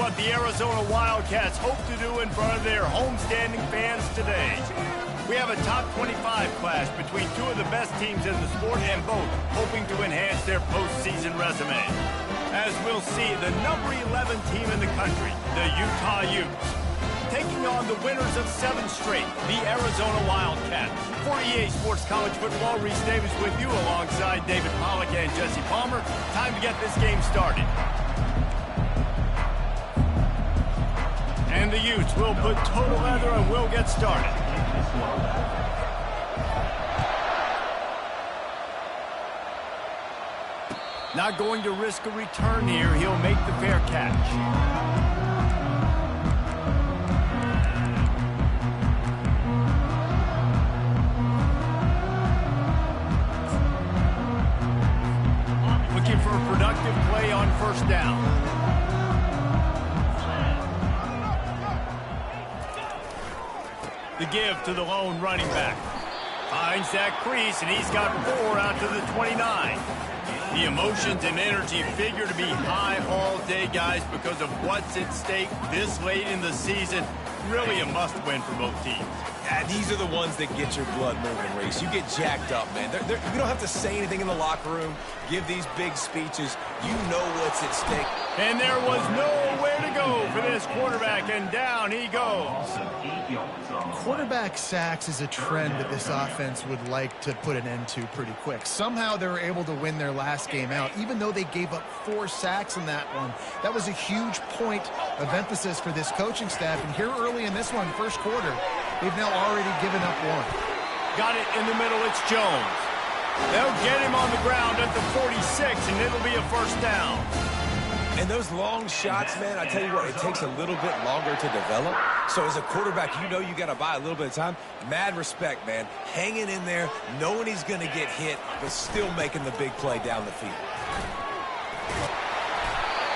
what the Arizona Wildcats hope to do in front of their homestanding fans today. We have a top 25 clash between two of the best teams in the sport, and both hoping to enhance their postseason resume. As we'll see, the number 11 team in the country, the Utah Utes, taking on the winners of 7 straight, the Arizona Wildcats. For EA Sports College Football, Reese Davis with you alongside David Pollack and Jesse Palmer. Time to get this game started. And the Utes will put total leather and we'll get started. Not going to risk a return here. He'll make the fair catch. For a productive play on first down. The give to the lone running back. Finds that crease, and he's got 4 out to the 29. The emotions and energy figure to be high all day, guys, because of what's at stake this late in the season. Really a must-win for both teams. Yeah, these are the ones that get your blood moving, Reese. You get jacked up, man. You don't have to say anything in the locker room, give these big speeches. You know what's at stake. And there was nowhere to go for this quarterback, and down he goes. Quarterback sacks is a trend that this offense would like to put an end to pretty quick. Somehow they were able to win their last game out, even though they gave up 4 sacks in that one. That was a huge point of emphasis for this coaching staff. And here early in this one, first quarter, they've now already given up 1. Got it in the middle, it's Jones. They'll get him on the ground at the 46, and it'll be a first down. And those long shots, man, I tell you what, it takes a little bit longer to develop. So as a quarterback, you know you got to buy a little bit of time. Mad respect, man. Hanging in there, knowing he's going to get hit, but still making the big play down the field.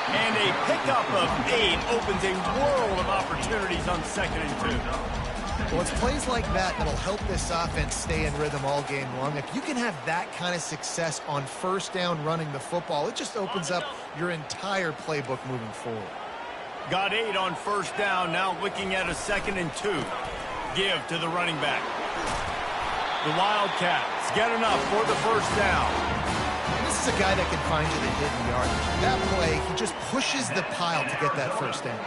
And a pickup of 8 opens a world of opportunities on 2nd and 2. Well, it's plays like that that'll help this offense stay in rhythm all game long. If you can have that kind of success on first down running the football, it just opens up your entire playbook moving forward. Got 8 on first down, now looking at a 2nd and 2. Give to the running back. The Wildcats get enough for the first down. And this is a guy that can find you the hidden yardage. That play, he just pushes the pile to get that first down.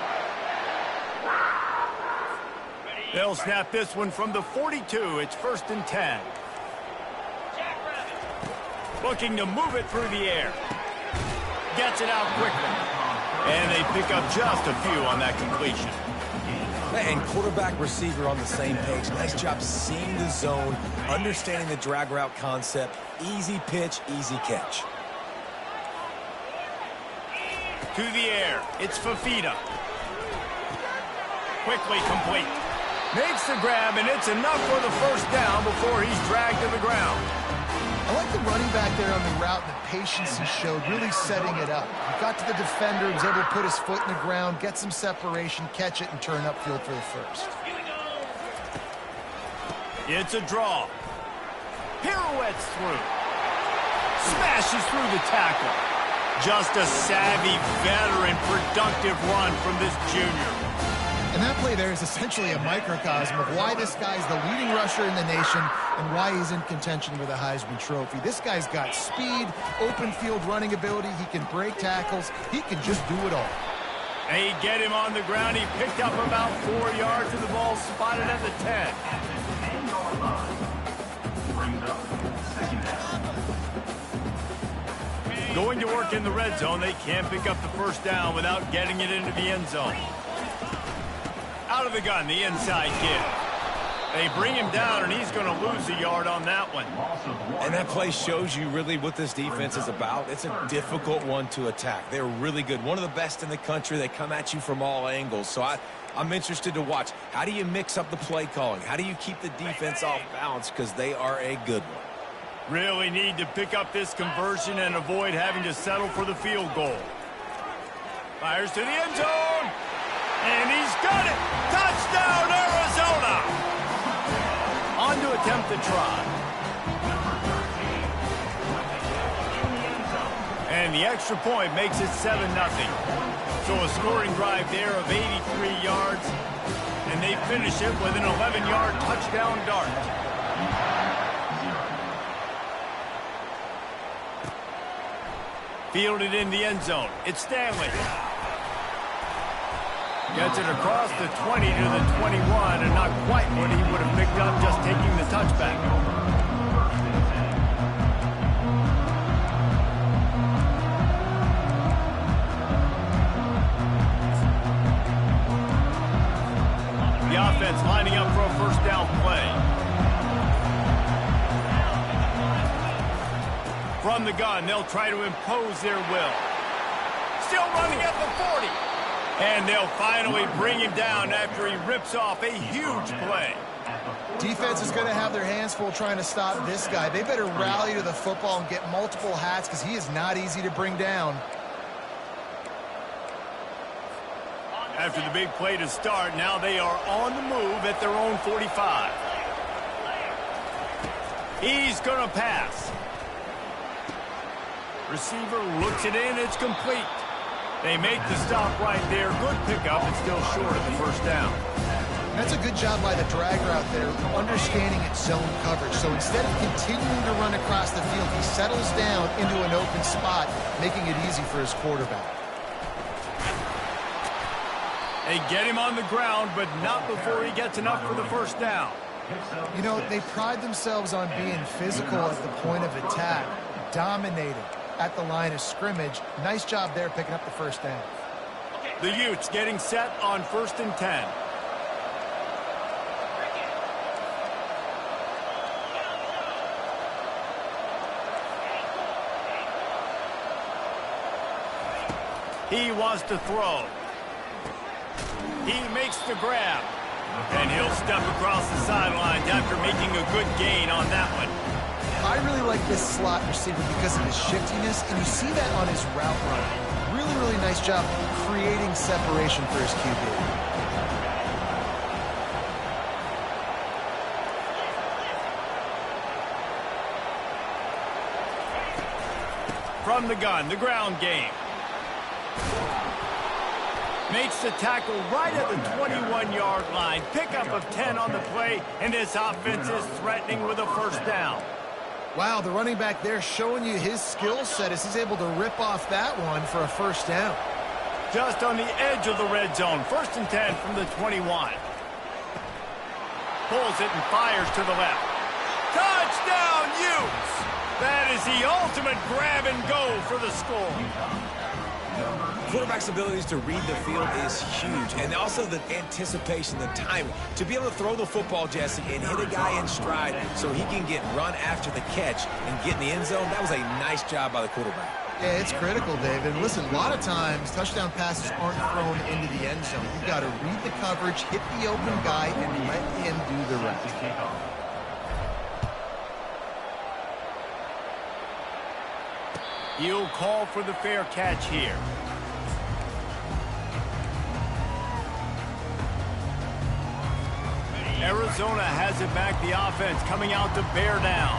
They'll snap this one from the 42. It's 1st and 10. Looking to move it through the air. Gets it out quickly. And they pick up just a few on that completion. And quarterback, receiver on the same page. Nice job seeing the zone, understanding the drag route concept. Easy pitch, easy catch. To the air. It's Fafita. Quickly complete. Makes the grab, and it's enough for the first down before he's dragged to the ground. I like the running back there on the route and the patience he showed, really setting it up. He got to the defender, was able to put his foot in the ground, get some separation, catch it, and turn upfield for the first. It's a draw. Pirouettes through. Smashes through the tackle. Just a savvy, veteran, productive run from this junior. And that play there is essentially a microcosm of why this guy's the leading rusher in the nation and why he's in contention for the Heisman Trophy. This guy's got speed, open field running ability. He can break tackles. He can just do it all. They get him on the ground. He picked up about 4 yards, and the ball spotted at the 10. Going to work in the red zone. They can't pick up the first down without getting it into the end zone. Out of the gun, the inside give. They bring him down, and he's going to lose a yard on that one. And that play shows you really what this defense is about. It's a difficult one to attack. They're really good. One of the best in the country. They come at you from all angles. So I'm interested to watch. How do you mix up the play calling? How do you keep the defense off balance? Because they are a good one. Really need to pick up this conversion and avoid having to settle for the field goal. Fires to the end zone. And he's got it! Touchdown, Arizona! On to attempt the try. And the extra point makes it 7-0. So a scoring drive there of 83 yards, and they finish it with an 11-yard touchdown dart. Fielded in the end zone. It's Stanley. Gets it across the 20 to the 21, and not quite what he would have picked up just taking the touchback. The offense lining up for a first down play. From the gun, they'll try to impose their will. Still running at the 40. And they'll finally bring him down after he rips off a huge play. Defense is going to have their hands full trying to stop this guy. They better rally to the football and get multiple hats because he is not easy to bring down. After the big play to start, now they are on the move at their own 45. He's going to pass. Receiver looks it in. It's complete. They make the stop right there. Good pickup, and still short of the first down. That's a good job by the drag route there, understanding its zone coverage. So instead of continuing to run across the field, he settles down into an open spot, making it easy for his quarterback. They get him on the ground, but not before he gets enough for the first down. You know, they pride themselves on being physical at the point of attack, dominating at the line of scrimmage. Nice job there picking up the first down. The Utes getting set on 1st and 10. He wants to throw. He makes the grab. And he'll step across the sidelines after making a good gain on that one. I really like this slot receiver because of his shiftiness, and you see that on his route run. Really, really nice job creating separation for his QB. From the gun, the ground game. Makes the tackle right at the 21-yard line. Pickup of 10 on the play, and this offense is threatening with a first down. Wow, the running back there showing you his skill set as he's able to rip off that one for a first down. Just on the edge of the red zone. 1st and 10 from the 21. Pulls it and fires to the left. Touchdown, Utes! That is the ultimate grab and go for the score. Quarterback's abilities to read the field is huge, and also the anticipation, the timing. To be able to throw the football, Jesse, and hit a guy in stride so he can get run after the catch and get in the end zone, that was a nice job by the quarterback. Yeah, it's critical, David. Listen, a lot of times touchdown passes aren't thrown into the end zone. You've got to read the coverage, hit the open guy, and let him do the rest. He'll call for the fair catch here. Arizona has it back, the offense coming out to bear down.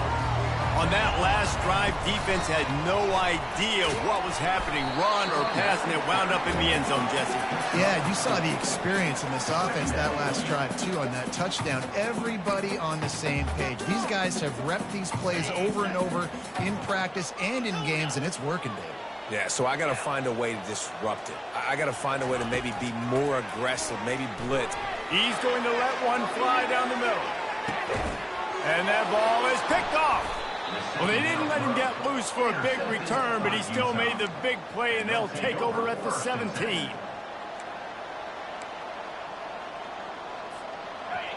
On that last drive, defense had no idea what was happening, run or pass, and it wound up in the end zone, Jesse. Yeah, you saw the experience in this offense that last drive, too, on that touchdown. Everybody on the same page. These guys have repped these plays over and over in practice and in games, and it's working, David. Yeah, so I got to find a way to disrupt it. I got to find a way to maybe be more aggressive, maybe blitz. He's going to let one fly down the middle. And that ball is picked off. Well, they didn't let him get loose for a big return, but he still made the big play, and they'll take over at the 17.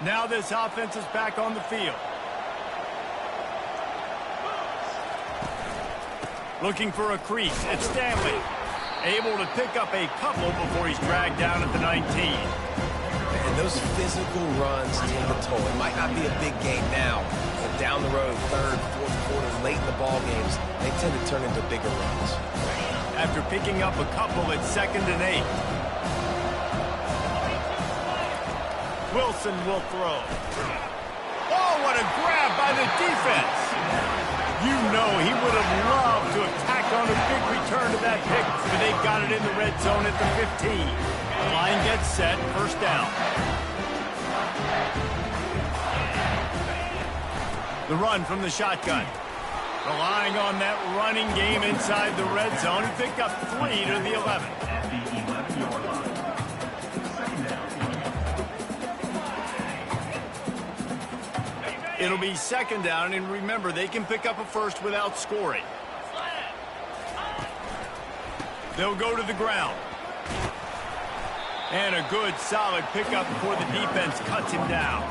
Now this offense is back on the field. Looking for a crease. It's Stanley. Able to pick up a couple before he's dragged down at the 19. And those physical runs take a toll. It might not be a big game now, but down the road, 3rd, 4th quarters, late in the ball games, they tend to turn into bigger runs. After picking up a couple, it's 2nd and 8. Wilson will throw. Oh, what a grab by the defense. You know he would have loved to have tackled on a big return to that pick, but they've got it in the red zone at the 15. Line gets set, first down. The run from the shotgun. Relying on that running game inside the red zone. He picked up 3 to the 11. At the 11-yard line. Second down. It'll be second down, and remember, they can pick up a first without scoring. They'll go to the ground. And a good, solid pickup before the defense cuts him down.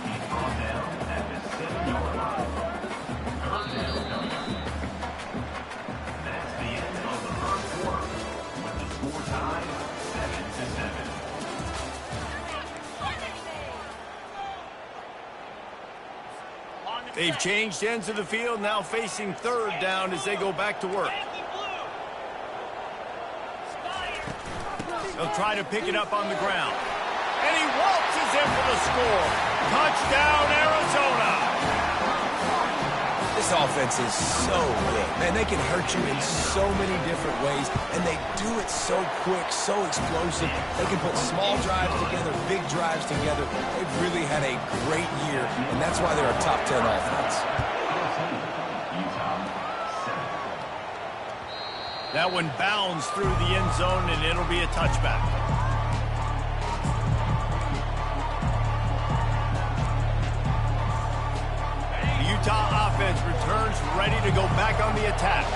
He's brought down at the 7-yard line. First down coming. That's the end of the first quarter. With the score tied 7-7. They've changed ends of the field, now facing third down as they go back to work. They'll try to pick it up on the ground. And he waltzes in for the score. Touchdown, Arizona. This offense is so good. Man, they can hurt you in so many different ways, and they do it so quick, so explosive. They can put small drives together, big drives together. They've really had a great year, and that's why they're a top 10 offense. That one bounds through the end zone, and it'll be a touchback. The Utah offense returns ready to go back on the attack.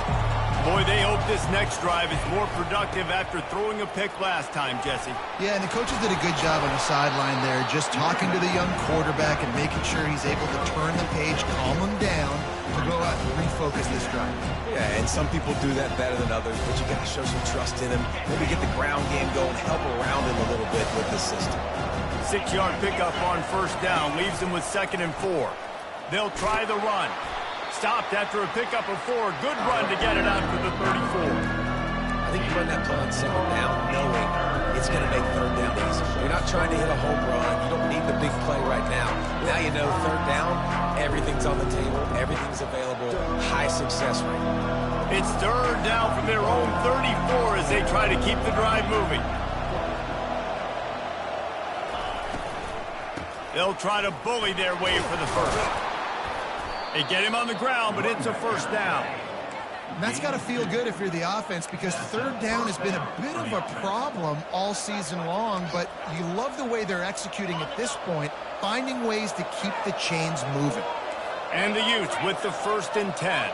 Boy, they hope this next drive is more productive after throwing a pick last time, Jesse. Yeah, and the coaches did a good job on the sideline there, just talking to the young quarterback and making sure he's able to turn the page, calm him down, to go out and refocus this drive. Yeah, and some people do that better than others, but you got to show some trust in him. Maybe get the ground game going, help around him a little bit with the system. 6-yard pickup on first down leaves them with 2nd and 4. They'll try the run. Stopped after a pickup of 4. Good run to get it out to the 34. I think you run that play on 2nd down knowing it's going to make 3rd down easy. You're not trying to hit a home run. You don't need the big play right now. Now you know 3rd down, everything's on the table, everything's available, high success rate. It's 3rd down from their own 34 as they try to keep the drive moving. They'll try to bully their way for the first. They get him on the ground, but it's a first down. And that's got to feel good if you're the offense, because 3rd down has been a bit of a problem all season long, but you love the way they're executing at this point, finding ways to keep the chains moving. And the Utes with the 1st and 10.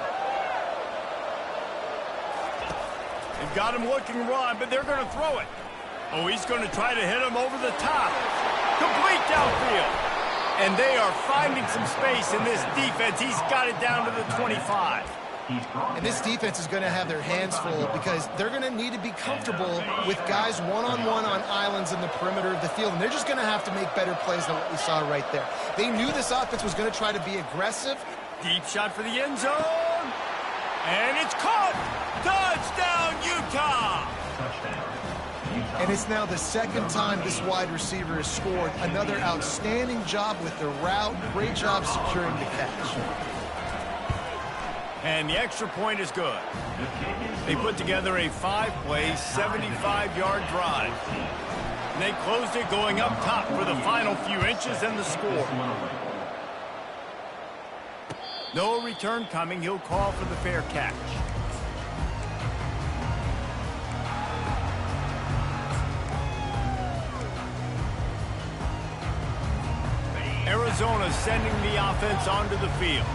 They've got him looking run, but they're going to throw it. Oh, he's going to try to hit him over the top. Complete downfield. And they are finding some space in this defense. He's got it down to the 25. And this defense is going to have their hands full because they're going to need to be comfortable with guys one-on-one on islands in the perimeter of the field. And they're just going to have to make better plays than what we saw right there. They knew this offense was going to try to be aggressive. Deep shot for the end zone. And it's caught. Touchdown, Utah. And it's now the 2nd time this wide receiver has scored. Another outstanding job with the route. Great job securing the catch. And the extra point is good. They put together a 5-play, 75-yard drive. And they closed it going up top for the final few inches and the score. No return coming. He'll call for the fair catch. Arizona sending the offense onto the field.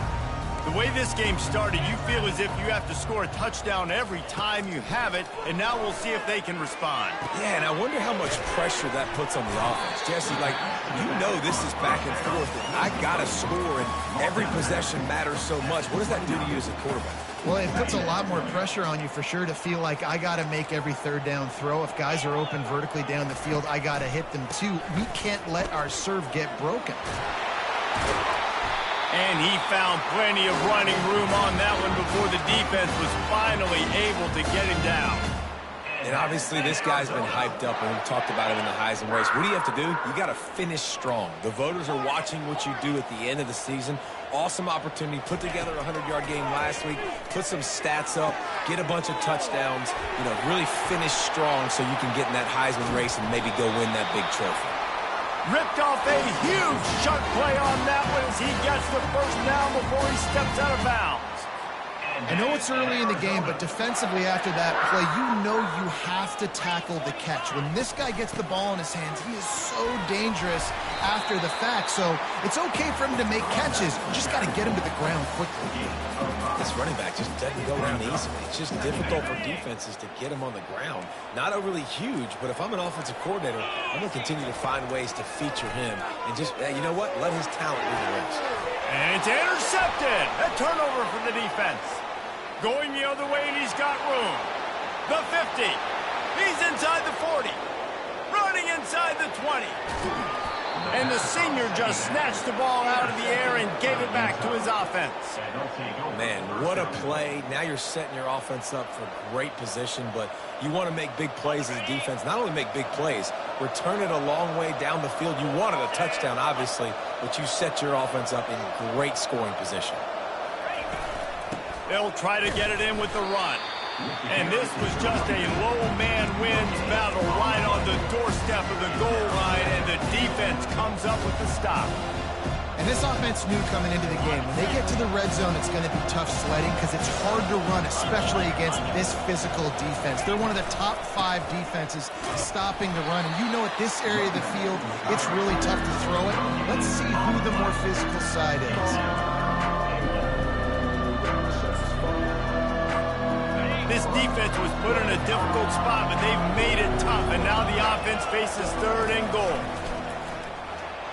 The way this game started, you feel as if you have to score a touchdown every time you have it, and now we'll see if they can respond. Yeah, and I wonder how much pressure that puts on the offense. Jesse, like, you know this is back and forth. I got to score, and every possession matters so much. What does that do to you as a quarterback? Well, it puts a lot more pressure on you for sure to feel like I got to make every 3rd down throw. If guys are open vertically down the field, I got to hit them too. We can't let our serve get broken. And he found plenty of running room on that one before the defense was finally able to get him down. And obviously this guy's been hyped up, and we've talked about him in the Heisman race. What do you have to do? You got to finish strong. The voters are watching what you do at the end of the season. Awesome opportunity. Put together a 100-yard game last week. Put some stats up. Get a bunch of touchdowns. You know, really finish strong so you can get in that Heisman race and maybe go win that big trophy. Ripped off a huge chunk play on that one as he gets the first down before he steps out of bounds. I know it's early in the game, but defensively after that play, you know you have to tackle the catch. When this guy gets the ball in his hands, he is so dangerous after the fact. So it's okay for him to make catches. You just got to get him to the ground quickly. This running back just doesn't go down easily. It's just difficult for defenses to get him on the ground. Not overly huge, but if I'm an offensive coordinator, I'm going to continue to find ways to feature him. And just, you know what? Let his talent do the rest. And it's intercepted. A turnover for the defense. Going the other way, and he's got room. The 50. He's inside the 40. Running inside the 20. And the senior just snatched the ball out of the air and gave it back to his offense. Man, what a play. Now you're setting your offense up for great position, but you want to make big plays as a defense. Not only make big plays, return it a long way down the field. You wanted a touchdown, obviously, but you set your offense up in great scoring position. They'll try to get it in with the run. And this was just a low man wins battle right on the doorstep of the goal line, and the defense comes up with the stop. And this offense knew coming into the game, when they get to the red zone, it's going to be tough sledding because it's hard to run, especially against this physical defense. They're one of the top 5 defenses stopping the run. And you know at this area of the field, it's really tough to throw it. Let's see who the more physical side is. This defense was put in a difficult spot, but they've made it tough, and now the offense faces 3rd and goal.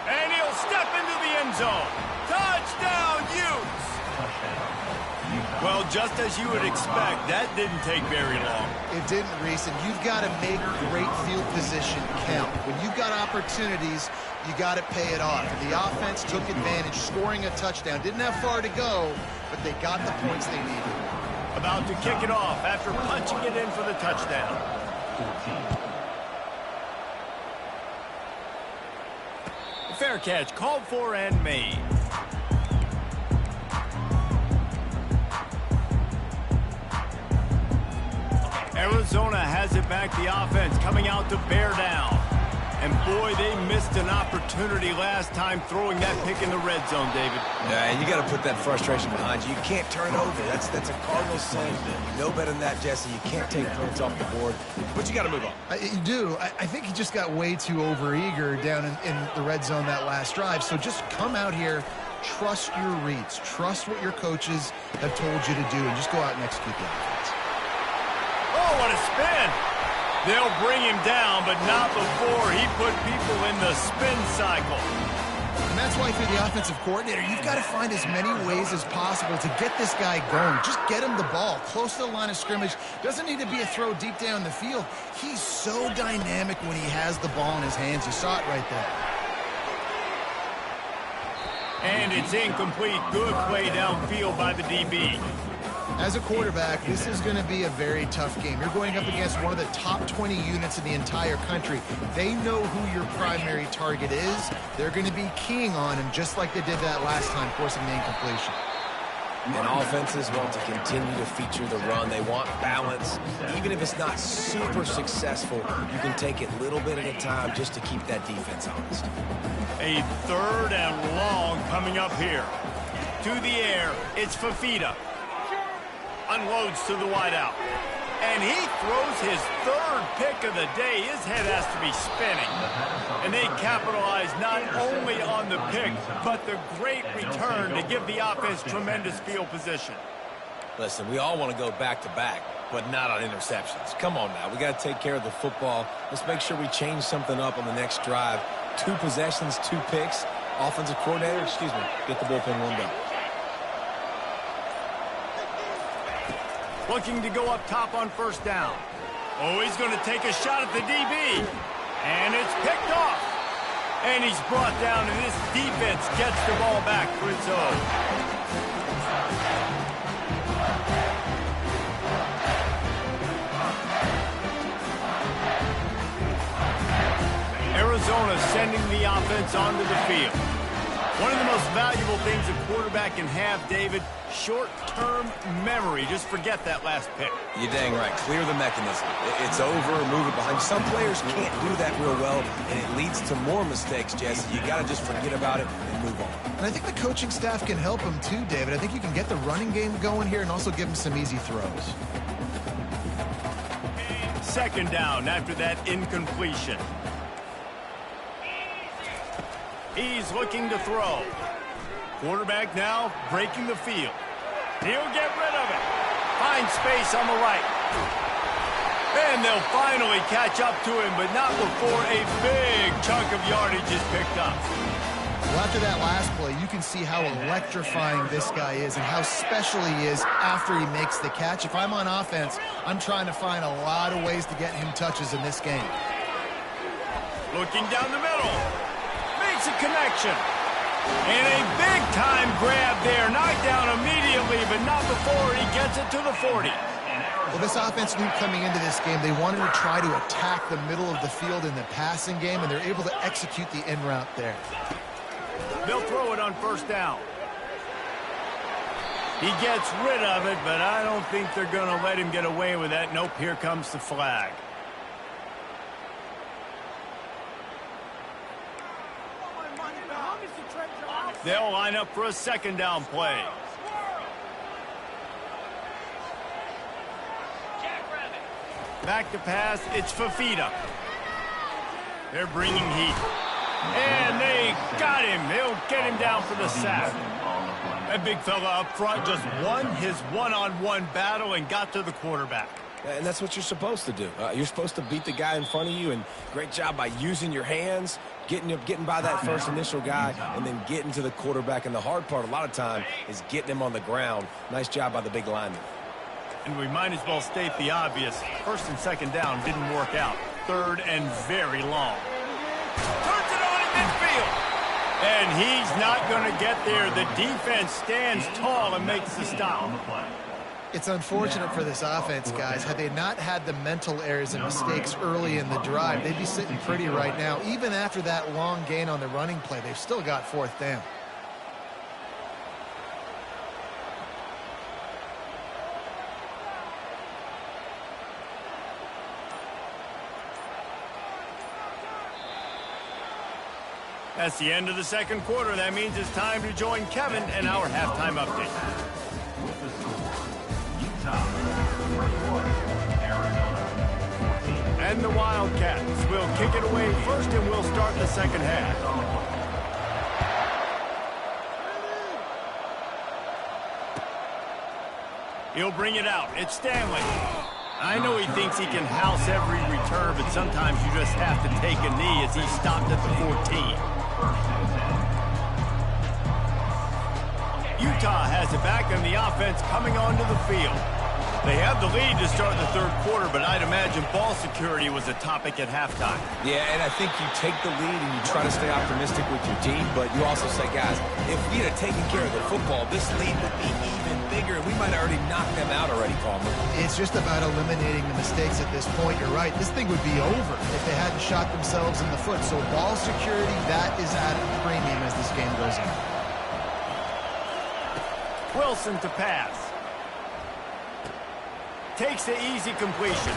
And he'll step into the end zone. Touchdown, Utes! Well, just as you would expect, that didn't take very long. It didn't, Reese, and you've got to make great field position count. When you've got opportunities, you got to pay it off. And the offense took advantage, scoring a touchdown. Didn't have far to go, but they got the points they needed. About to kick it off after punching it in for the touchdown. Fair catch called for and made. Arizona has it back, the offense coming out to bear down. And boy, they missed an opportunity last time throwing that pick in the red zone, David. Yeah, you got to put that frustration behind you. You can't turn it over. That's a Cardinal sin. You know better than that, Jesse. You can't take points off the board, but you got to move on. You do. I think he just got way too overeager down in the red zone that last drive. So just come out here, trust your reads, trust what your coaches have told you to do, and just go out and execute the offense. Oh, what a spin! They'll bring him down, but not before he put people in the spin cycle. And that's why, for the offensive coordinator, you've got to find as many ways as possible to get this guy going. Just get him the ball close to the line of scrimmage. Doesn't need to be a throw deep down the field. He's so dynamic when he has the ball in his hands. You saw it right there. And it's incomplete. Good play downfield by the DB. As a quarterback, this is going to be a very tough game. You're going up against one of the top 20 units in the entire country. They know who your primary target is. They're going to be keying on him just like they did that last time, forcing the incompletion. And offenses want to continue to feature the run. They want balance. Even if it's not super successful, you can take it little bit at a time just to keep that defense honest. A 3rd and long coming up here. To the air, it's Fafita. Unloads to the wideout. And he throws his 3rd pick of the day. His head has to be spinning. And they capitalize not only on the pick, but the great return to give the offense tremendous field position. Listen, we all want to go back-to-back, but not on interceptions. Come on now. We got to take care of the football. Let's make sure we change something up on the next drive. 2 possessions, 2 picks. Offensive coordinator, get the bullpen warmed up. Looking to go up top on 1st down. Oh, he's going to take a shot at the DB. And it's picked off. And he's brought down, and this defense gets the ball back for its own. Arizona sending the offense onto the field. One of the most valuable things a quarterback can have, David, short-term memory. Just forget that last pick. You're dang right. Clear the mechanism. It's over, move it behind. Some players can't do that real well, and it leads to more mistakes, Jesse. You got to just forget about it and move on. And I think the coaching staff can help him too, David. I think you can get the running game going here and also give him some easy throws. Second down after that incompletion. He's looking to throw. Quarterback now breaking the field. He'll get rid of it. Finds space on the right. And they'll finally catch up to him, but not before a big chunk of yardage is picked up. Well, after that last play, you can see how electrifying this guy is and how special he is after he makes the catch. If I'm on offense, I'm trying to find a lot of ways to get him touches in this game. Looking down the middle. Makes a connection. And a big-time grab there. Knocked down immediately, but not before he gets it to the 40. Well, this offense knew coming into this game they wanted to try to attack the middle of the field in the passing game, and they're able to execute the in route there. They'll throw it on first down. He gets rid of it, but I don't think they're going to let him get away with that. Nope, here comes the flag. They'll line up for a second down play. Back to pass, it's Fafita. They're bringing heat. And they got him. They'll get him down for the sack. That big fella up front just won his one-on-one battle and got to the quarterback. And that's what you're supposed to do. You're supposed to beat the guy in front of you, and great job by using your hands, getting by that first initial guy, and then getting to the quarterback. And the hard part a lot of time is getting him on the ground. Nice job by the big lineman. And we might as well state the obvious. First and second down didn't work out. Third and very long. Turns it on in midfield. And he's not going to get there. The defense stands tall and makes the stop. It's unfortunate for this offense, guys. Had they not had the mental errors and mistakes early in the drive, they'd be sitting pretty right now. Even after that long gain on the running play, they've still got fourth down. That's the end of the second quarter. That means it's time to join Kevin and our halftime update. And the Wildcats will kick it away first, and we'll start the second half. He'll bring it out. It's Stanley. I know he thinks he can house every return, but sometimes you just have to take a knee as he stopped at the 14. Utah has it back, and the offense coming onto the field. They have the lead to start the third quarter, but I'd imagine ball security was a topic at halftime. Yeah, and I think you take the lead and you try to stay optimistic with your team, but you also say, guys, if we had taken care of the football, this lead would be even bigger, and we might have already knocked them out already, Palmer. It's just about eliminating the mistakes at this point. You're right. This thing would be over if they hadn't shot themselves in the foot. So ball security, that is at a premium as this game goes on. Wilson to pass. Takes the easy completion.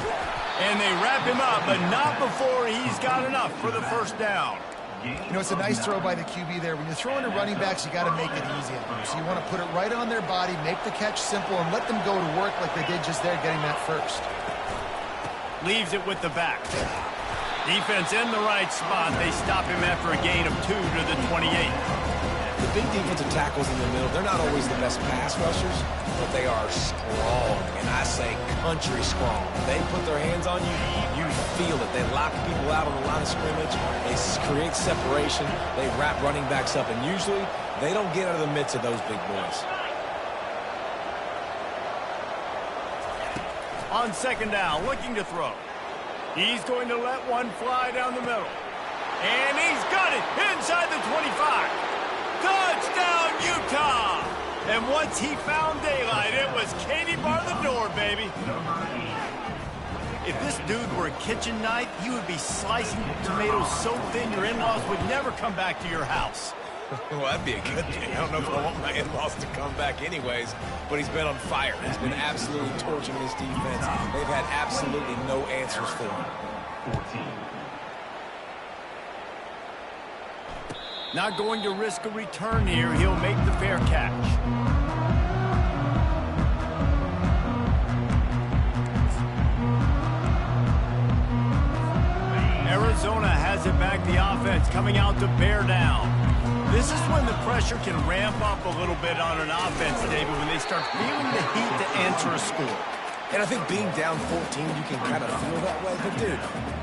And they wrap him up, but not before he's got enough for the first down. You know, it's a nice throw by the QB there. When you're throwing to running backs, you got to make it easy on them. So you want to put it right on their body, make the catch simple, and let them go to work like they did just there, getting that first. Leaves it with the back. Defense in the right spot. They stop him after a gain of 2 to the 28. The big defensive tackles in the middle, they're not always the best pass rushers, but they are strong, and I say country strong. They put their hands on you, you feel it. They lock people out on the line of scrimmage. They create separation. They wrap running backs up, and usually they don't get out of the midst of those big boys. On second down, looking to throw. He's going to let one fly down the middle. And he's got it inside the 25. Touchdown, Utah! And once he found daylight, it was Katie bar the door, baby. If this dude were a kitchen knife, he would be slicing tomatoes so thin your in-laws would never come back to your house. Well, that'd be a good thing. I don't know if I want my in-laws to come back anyways, but he's been on fire. He's been absolutely torching this defense. They've had absolutely no answers for him. 14. Not going to risk a return here. He'll make the fair catch. Arizona has it back. The offense coming out to bear down. This is when the pressure can ramp up a little bit on an offense, David, when they start feeling the heat to answer a score. And I think being down 14, you can kind of feel that way. But, dude,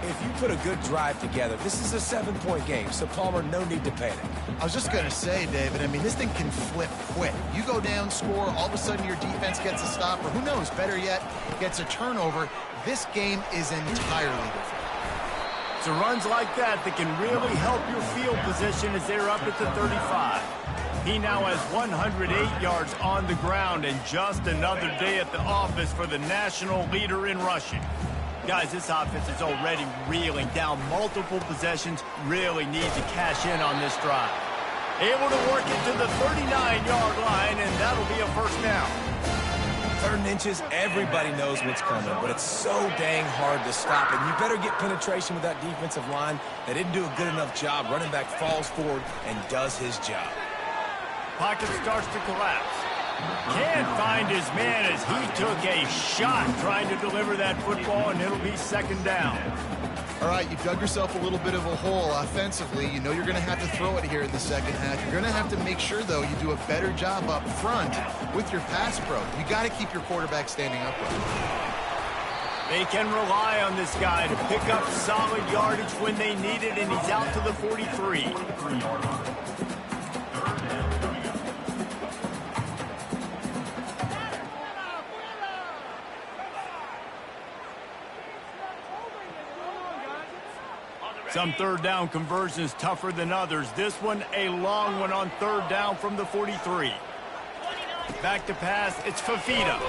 if you put a good drive together, this is a 7-point game. So, Palmer, no need to panic. I was just going to say, David, I mean, this thing can flip quick. You go down, score, all of a sudden your defense gets a stop, or who knows, better yet, gets a turnover. This game is entirely different. It's runs like that can really help your field position as they're up at the 35. He now has 108 yards on the ground and just another day at the office for the national leader in rushing. Guys, this offense is already reeling down multiple possessions, really need to cash in on this drive. Able to work it to the 39-yard line, and that'll be a first down. 3rd and inches, everybody knows what's coming, but it's so dang hard to stop. And you better get penetration with that defensive line. They didn't do a good enough job. Running back falls forward and does his job. Pocket starts to collapse. Can't find his man as he took a shot trying to deliver that football, and it'll be second down. All right, you dug yourself a little bit of a hole offensively. You know you're going to have to throw it here in the second half. You're going to have to make sure, though, you do a better job up front with your pass pro. You got to keep your quarterback standing upright. They can rely on this guy to pick up solid yardage when they need it, and he's out to the 43. 3-yard line. Some third down conversions tougher than others. This one, a long one on third down from the 43. Back to pass, it's Fafita.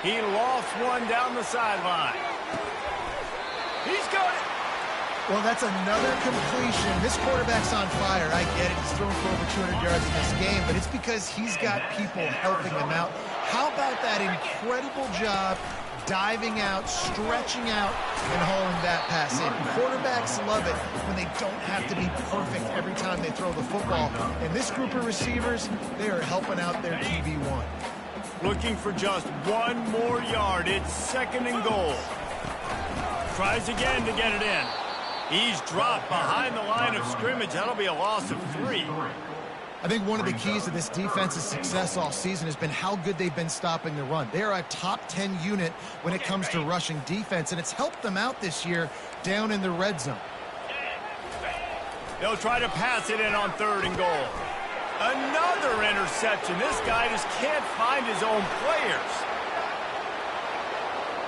He lost one down the sideline. He's got it. Well, that's another completion. This quarterback's on fire. I get it. He's thrown for over 200 yards in this game, but it's because he's got people helping him out. How about that incredible job diving out, stretching out, and hauling that pass in? Quarterbacks love it when they don't have to be perfect every time they throw the football. And this group of receivers, they are helping out their QB1. Looking for just one more yard. It's second and goal. Tries again to get it in. He's dropped behind the line of scrimmage. That'll be a loss of 3. I think one of the keys to this defense's success all season has been how good they've been stopping the run. They are a top 10 unit when it comes to rushing defense, and it's helped them out this year down in the red zone. They'll try to pass it in on third and goal. Another interception. This guy just can't find his own players.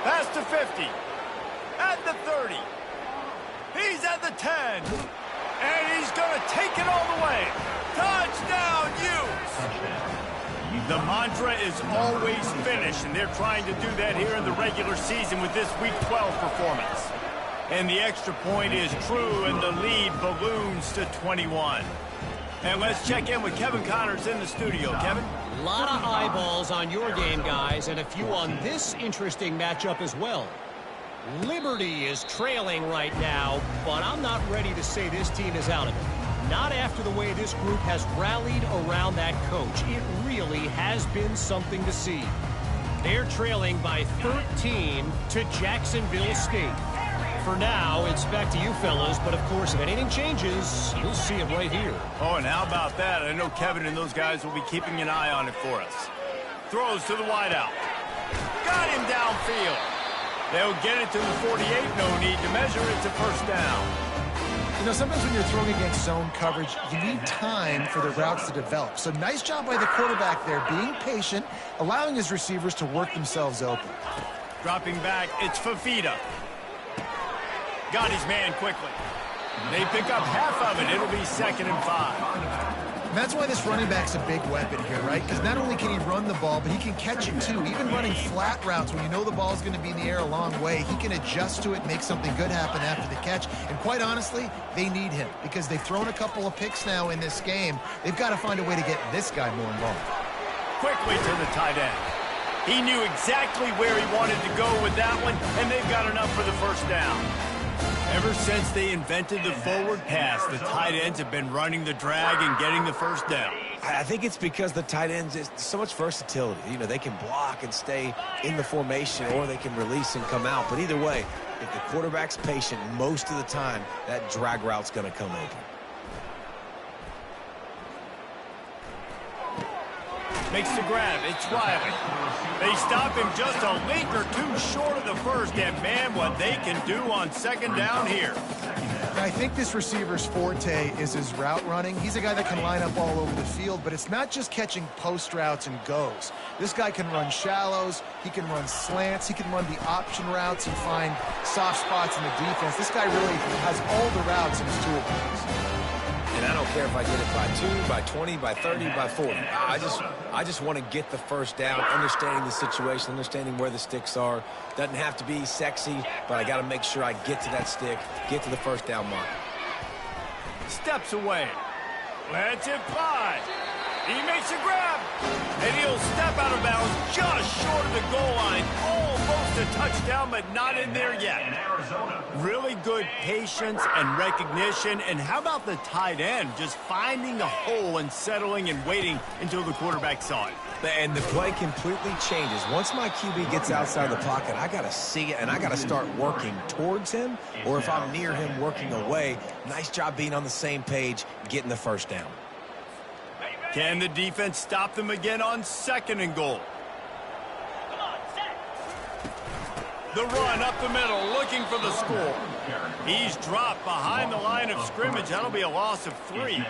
Pass to 50. At the 30. He's at the 10. And he's going to take it all the way. Touchdown, Utes! The mantra is always finish, and they're trying to do that here in the regular season with this Week 12 performance. And the extra point is true, and the lead balloons to 21. And let's check in with Kevin Connors in the studio. Kevin? A lot of eyeballs on your game, guys, and a few on this interesting matchup as well. Liberty is trailing right now, but I'm not ready to say this team is out of it. Not after the way this group has rallied around that coach. It really has been something to see. They're trailing by 13 to Jacksonville State. For now, it's back to you fellas, but of course, if anything changes, you'll see it right here. Oh, and how about that? I know Kevin and those guys will be keeping an eye on it for us. Throws to the wideout. Got him downfield. They'll get it to the 48. No need to measure. It's a first down. You know, sometimes when you're throwing against zone coverage, you need time for the routes to develop. So nice job by the quarterback there, being patient, allowing his receivers to work themselves open. Dropping back, it's Fafita. Got his man quickly. They pick up half of it. It'll be 2nd and 5. And that's why this running back's a big weapon here, right? Because not only can he run the ball, but he can catch it too. Even running flat routes when you know the ball's going to be in the air a long way, he can adjust to it, make something good happen after the catch. And quite honestly, they need him because they've thrown a couple of picks now in this game. They've got to find a way to get this guy more involved. Quickly to the tight end. He knew exactly where he wanted to go with that one, and they've got enough for the first down. Ever since they invented the forward pass, the tight ends have been running the drag and getting the first down. I think it's because the tight ends is so much versatility. You know, they can block and stay in the formation, or they can release and come out. But either way, if the quarterback's patient, most of the time, that drag route's going to come open. Makes the grab. It's Riley. They stop him just a link or two short of the first, and man, what they can do on second down here. I think this receiver's forte is his route running. He's a guy that can line up all over the field, but it's not just catching post routes and goes. This guy can run shallows, he can run slants, he can run the option routes and find soft spots in the defense. This guy really has all the routes in his toolbox. And I don't care if I get it by 2, by 20, by 30, by 40. I just want to get the first down, understanding the situation, understanding where the sticks are. Doesn't have to be sexy, but I got to make sure I get to that stick, get to the first down mark. Steps away. Lets it fly. He makes a grab. And he'll step out of bounds just short of the goal line. Almost a touchdown, but not in there yet. Really good patience and recognition. And how about the tight end just finding the hole and settling and waiting until the quarterback saw it? And the play completely changes. Once my QB gets outside the pocket, I got to see it, and I got to start working towards him, or if I'm near him, working away. Nice job being on the same page, getting the first down. Can the defense stop them again on second and goal? The run up the middle, looking for the score. He's dropped behind the line of scrimmage. That'll be a loss of 3.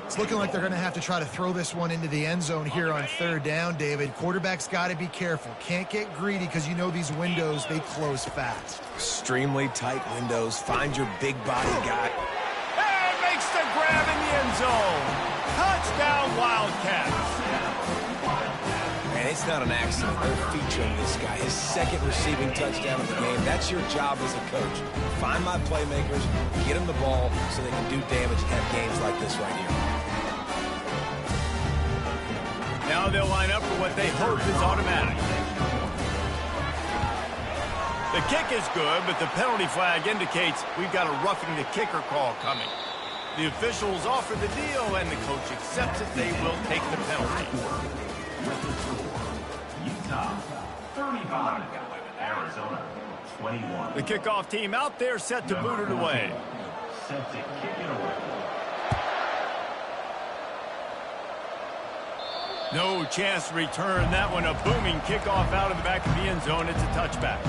It's looking like they're going to have to try to throw this one into the end zone here on third down, David. Quarterback's got to be careful. Can't get greedy because you know these windows, they close fast. Extremely tight windows. Find your big body guy. And makes the grab in the end zone. Touchdown, Wildcats. And it's not an accident. They're featuring this guy. His second receiving touchdown of the game. That's your job as a coach. Find my playmakers, get them the ball so they can do damage and have games like this right here. Now they'll line up for what they hope is automatic. The kick is good, but the penalty flag indicates we've got a roughing the kicker call coming. The officials offer the deal, and the coach accepts it. They will take the penalty. Utah, 35. Arizona, 21. The kickoff team out there set to boot it away. Set to kick it away. No chance to return that one. A booming kickoff out of the back of the end zone. It's a touchback.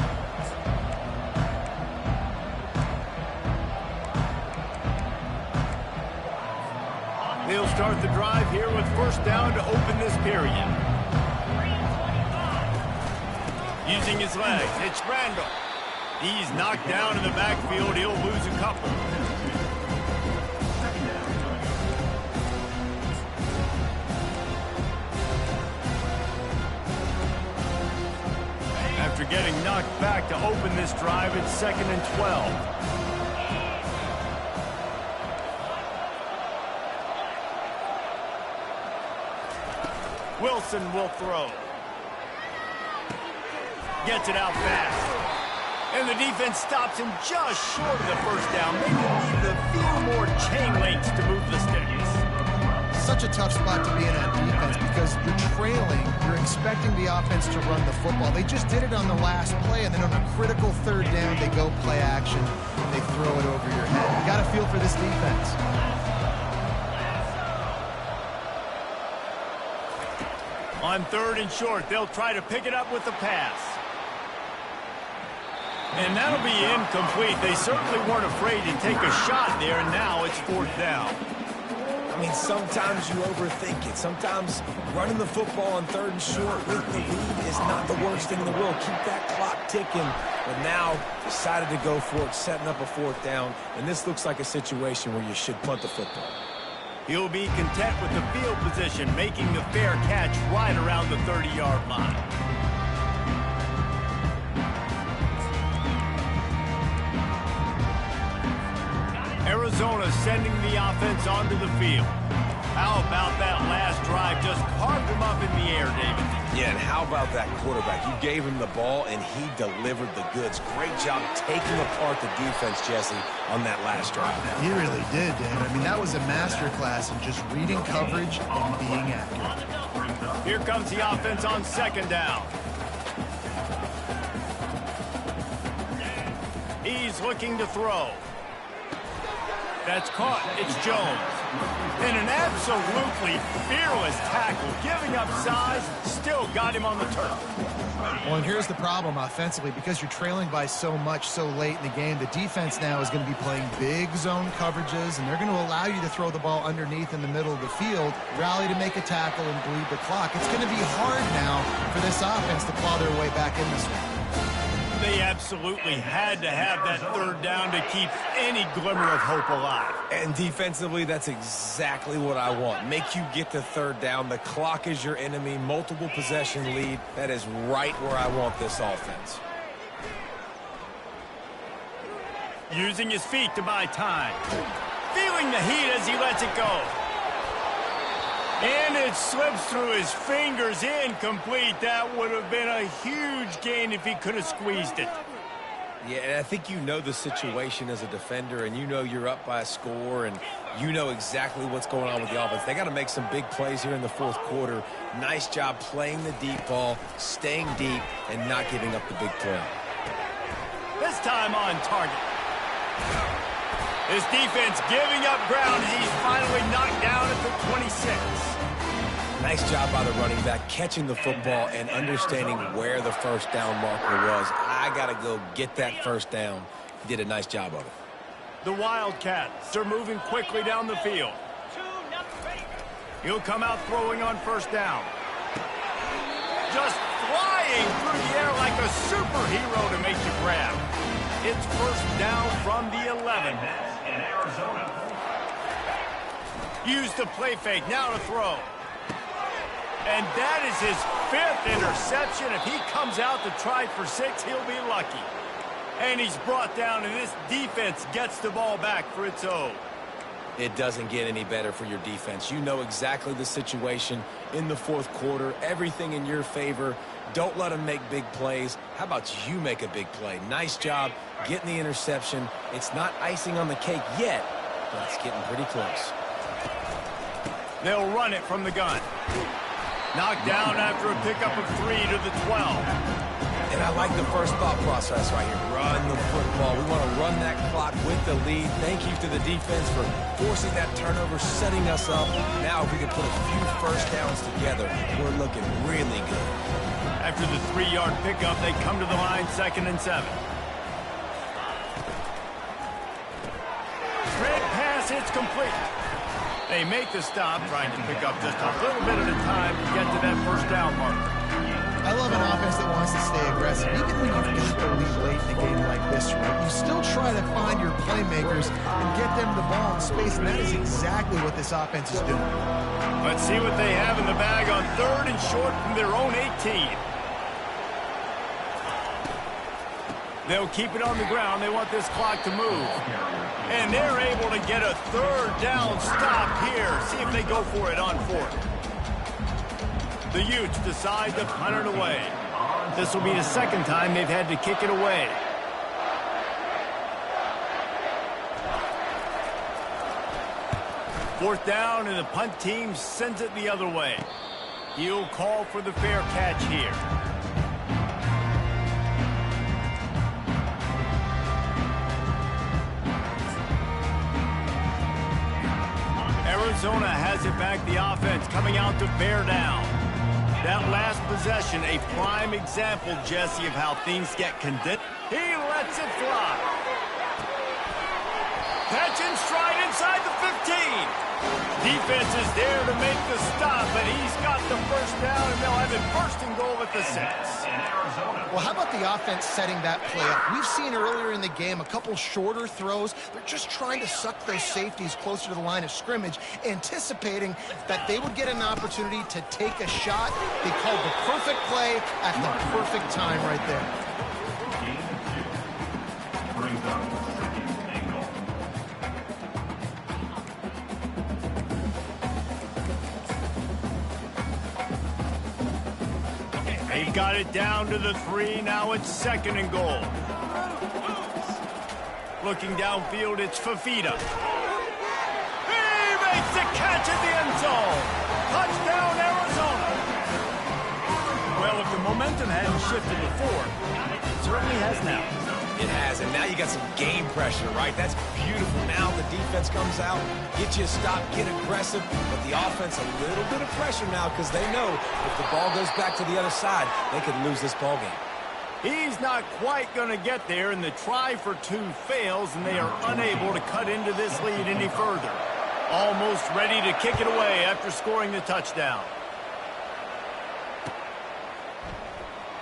They'll start the drive here with first down to open this period. Using his legs, it's Randall. He's knocked down in the backfield. He'll lose a couple. After getting knocked back to open this drive, it's 2nd and 12. Wilson will throw. Gets it out fast. And the defense stops him just short of the first down. Maybe need a few more chain links to move the sticks. Such a tough spot to be in on defense because you're trailing. You're expecting the offense to run the football. They just did it on the last play, and then on a critical third down, they go play action, and they throw it over your head. You got to feel for this defense. On 3rd and short, they'll try to pick it up with the pass. And that'll be incomplete. They certainly weren't afraid to take a shot there, and now it's 4th down. I mean, sometimes you overthink it. Sometimes running the football on 3rd and short with the lead is not the worst thing in the world. Keep that clock ticking. But now decided to go for it, setting up a 4th down. And this looks like a situation where you should punt the football. He'll be content with the field position, making the fair catch right around the 30-yard line. Arizona sending the offense onto the field. How about that last drive? Just carved him up in the air, David. Yeah, and how about that quarterback? You gave him the ball, and he delivered the goods. Great job taking apart the defense, Jesse, on that last drive. He really did, Dan. I mean, that was a masterclass in just reading coverage and being accurate. Here comes the offense on second down. He's looking to throw. That's caught. It's Jones. And an absolutely fearless tackle, giving up size, still got him on the turf. Well, and here's the problem offensively. Because you're trailing by so much so late in the game, the defense now is going to be playing big zone coverages, and they're going to allow you to throw the ball underneath in the middle of the field, rally to make a tackle, and bleed the clock. It's going to be hard now for this offense to claw their way back in this one. They absolutely had to have that third down to keep any glimmer of hope alive. And defensively, that's exactly what I want. Make you get to third down. The clock is your enemy. Multiple possession lead. That is right where I want this offense. Using his feet to buy time. Feeling the heat as he lets it go. And it slips through his fingers, incomplete. That would have been a huge gain if he could have squeezed it. Yeah, and I think you know the situation as a defender, and you know you're up by a score, and you know exactly what's going on with the offense. They got to make some big plays here in the fourth quarter. Nice job playing the deep ball, staying deep, and not giving up the big play. This time on target. This defense giving up ground. He's finally knocked down at the 26. Nice job by the running back, catching the football and understanding where the first down marker was. I got to go get that first down. He did a nice job of it. The Wildcats are moving quickly down the field. He'll come out throwing on first down. Just flying through the air like a superhero to make the grab. It's first down from the 11. In Arizona. Use the play fake, now to throw. And that is his 5th interception. If he comes out to try for 6, he'll be lucky. And he's brought down, and this defense gets the ball back for its own. It doesn't get any better for your defense. You know exactly the situation in the fourth quarter. Everything in your favor. Don't let them make big plays. How about you make a big play? Nice job getting the interception. It's not icing on the cake yet, but it's getting pretty close. They'll run it from the gun. Knocked down after a pickup of 3 to the 12. And I like the first thought process right here. Run the football. We want to run that clock with the lead. Thank you to the defense for forcing that turnover, setting us up. Now if we can put a few first downs together, we're looking really good. After the 3-yard pickup, they come to the line, 2nd and 7. Red pass, it's complete. They make the stop, trying to pick up just a little bit at a time to get to that first down marker. I love an offense that wants to stay aggressive. Even when you've got the lead late in a game like this, right? You still try to find your playmakers and get them the ball in space, and that is exactly what this offense is doing. Let's see what they have in the bag on 3rd and short from their own 18. They'll keep it on the ground. They want this clock to move. And they're able to get a 3rd down stop here. See if they go for it on 4th. The Utes decide to punt it away. This will be the 2nd time they've had to kick it away. Fourth down, and the punt team sends it the other way. He'll call for the fair catch here. Arizona has it back, the offense coming out to bear down. That last possession, a prime example, Jesse, of how things get condensed. He lets it fly. Catch and stride inside the 15. Defense is there to make the stop, but he's got the first down, and they'll have it first and goal at the 6. Well, how about the offense setting that play up? We've seen earlier in the game a couple shorter throws. They're just trying to suck those safeties closer to the line of scrimmage, anticipating that they would get an opportunity to take a shot. They called the perfect play at the perfect time right there. Brings up second and goal. They've got it down to the 3. Now it's 2nd and goal. Looking downfield, it's Fafita. He makes the catch at the end zone. Touchdown, Arizona. Well, if the momentum hadn't shifted before, it certainly has now. It has, and now you got some game pressure, right? That's beautiful. Now the defense comes out, get you a stop, get aggressive, but the offense a little bit of pressure now because they know if the ball goes back to the other side, they could lose this ball game. He's not quite going to get there, and the try for 2 fails, and they are unable to cut into this lead any further. Almost ready to kick it away after scoring the touchdown.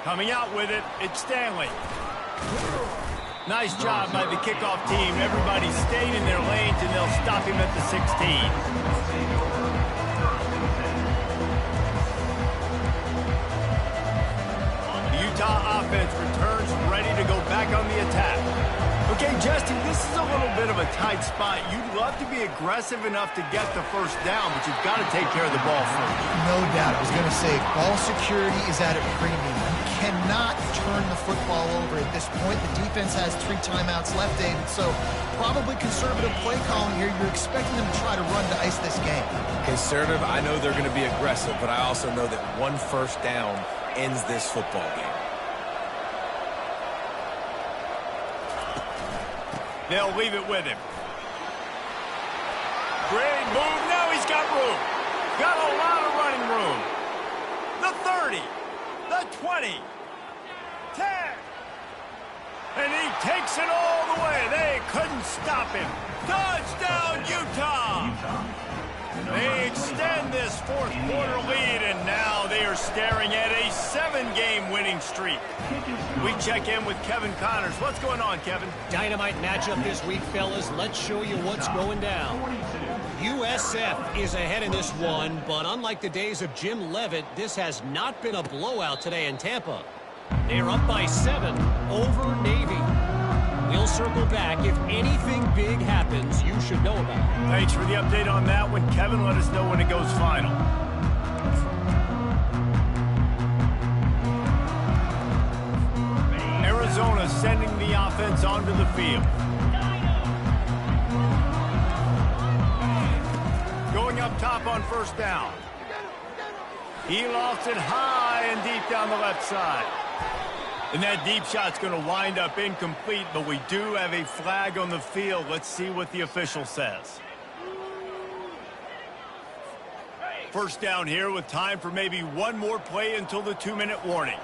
Coming out with it, it's Stanley. Nice job by the kickoff team. Everybody stayed in their lanes, and they'll stop him at the 16. The Utah offense returns ready to go back on the attack. Okay, Justin, this is a little bit of a tight spot. You'd love to be aggressive enough to get the first down, but you've got to take care of the ball first. No doubt. I was going to say, ball security is at a premium. You cannot turn the football over at this point. The defense has 3 timeouts left, David, so probably conservative play calling here. You're expecting them to try to run to ice this game. Conservative, I know they're going to be aggressive, but I also know that 1 first down ends this football game. They'll leave it with him. Great move. Now he's got room. Got a lot of running room. The 30. The 20. 10. And he takes it all the way. They couldn't stop him. Touchdown, Utah. They extend this 4th quarter lead, and now they are staring at a 7-game winning streak. We check in with Kevin Connors. What's going on, Kevin? Dynamite matchup this week, fellas. Let's show you what's going down. USF is ahead in this one, but unlike the days of Jim Leavitt, this has not been a blowout today in Tampa. They are up by 7 over Navy. We'll circle back. If anything big happens, you should know about it. Thanks for the update on that one, Kevin. Let us know when it goes final. Arizona sending the offense onto the field. Going up top on first down. He lofts it high and deep down the left side. And that deep shot's going to wind up incomplete, but we do have a flag on the field. Let's see what the official says. First down here with time for maybe 1 more play until the 2-minute warning.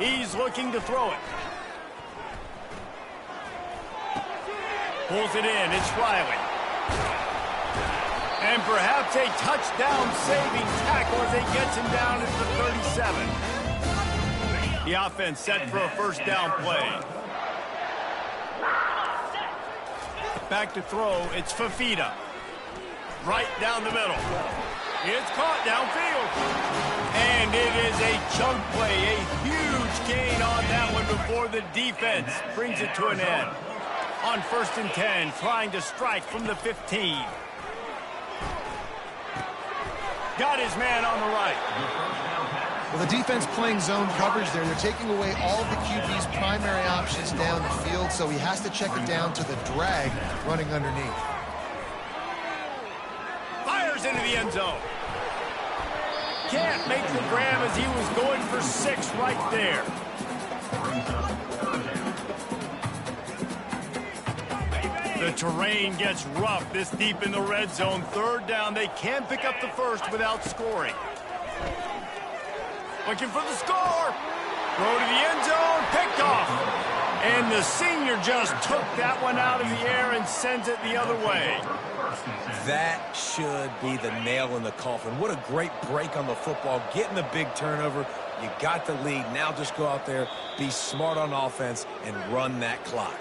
He's looking to throw it. Pulls it in. It's Riley. And perhaps a touchdown-saving tackle as he gets him down at the 37. The offense set for a first down play. Back to throw. It's Fafita. Right down the middle. It's caught downfield. And it is a chunk play. A huge gain on that one before the defense brings it to an end. On 1st and 10, trying to strike from the 15. Got his man on the right. Well, the defense playing zone coverage there. They're taking away all of the QB's primary options down the field, so he has to check it down to the drag running underneath. Fires into the end zone. Can't make the grab as he was going for 6 right there. The terrain gets rough this deep in the red zone. 3rd down. They can pick up the first without scoring. Looking for the score. Throw to the end zone. Picked off. And the senior just took that one out of the air and sends it the other way. That should be the nail in the coffin. What a great break on the football. Getting the big turnover. You got the lead. Now just go out there, be smart on offense, and run that clock.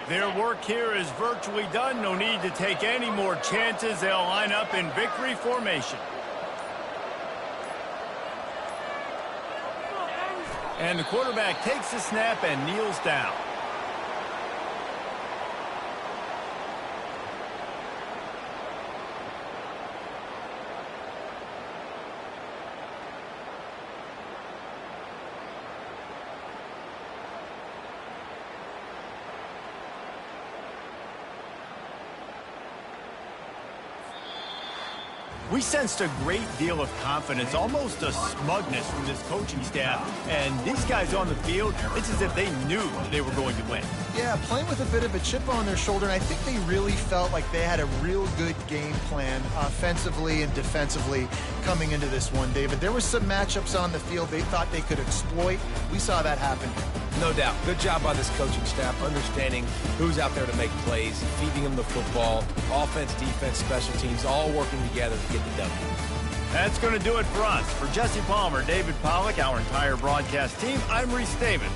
Their work here is virtually done. No need to take any more chances. They'll line up in victory formation. And the quarterback takes the snap and kneels down. We sensed a great deal of confidence, almost a smugness from this coaching staff. And these guys on the field, it's as if they knew they were going to win. Yeah, playing with a bit of a chip on their shoulder, and I think they really felt like they had a real good game plan offensively and defensively coming into this one, David. There were some matchups on the field they thought they could exploit. We saw that happen. No doubt. Good job by this coaching staff, understanding who's out there to make plays, feeding them the football, offense, defense, special teams, all working together to get the W. That's going to do it for us. For Jesse Palmer, David Pollack, our entire broadcast team, I'm Reese David.